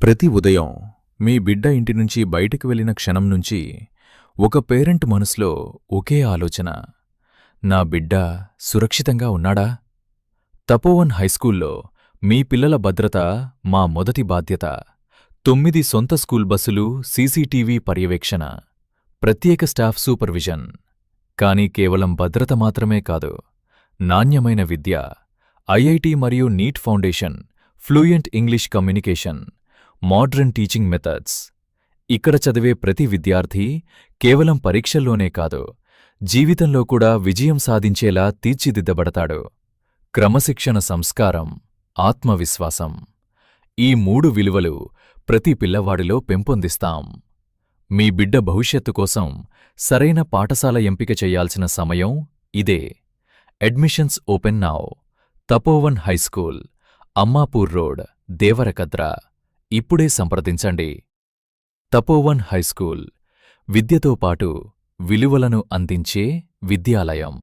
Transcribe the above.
ప్రతి ఉదయం మీ బిడ్డ ఇంటి నుంచి బయటికి వెళ్ళిన క్షణం నుంచి ఒక పేరెంట్ మనసులో ఒకే ఆలోచన, నా బిడ్డ సురక్షితంగా ఉన్నాడా? తపోవన్ హైస్కూల్లో మీ పిల్లల భద్రత మా మొదటి బాధ్యత. 9 సొంత స్కూల్ బస్సులు, సీసీటీవీ పర్యవేక్షణ, ప్రత్యేక స్టాఫ్ సూపర్విజన్. కానీ కేవలం భద్రత మాత్రమే కాదు, నాణ్యమైన విద్య, ఐఐటి మరియు neat foundation, fluent English communication, modern teaching methods. ఇక్కడ చదివే ప్రతి విద్యార్థి కేవలం పరీక్షల్లోనే కాదు, జీవితంలో కూడా విజయం సాధించేలా తీర్చిదిద్దబడతాడు. క్రమశిక్షణ, సంస్కారం, ఆత్మవిశ్వాసం, ఈ 3 విలువలు ప్రతి పిల్లవాడిలో పెంపొందిస్తాం. మీ బిడ్డ భవిష్యత్తు కోసం సరైన పాఠశాల ఎంపిక చెయ్యాల్సిన సమయం ఇదే. Admissions open now. Tapovan high school, Ammapur road, Devarakadra. ఇప్పుడే సంప్రదించండి. తపోవన్ హైస్కూల్, విద్యతో పాటు విలువలను అందించే విద్యాలయం.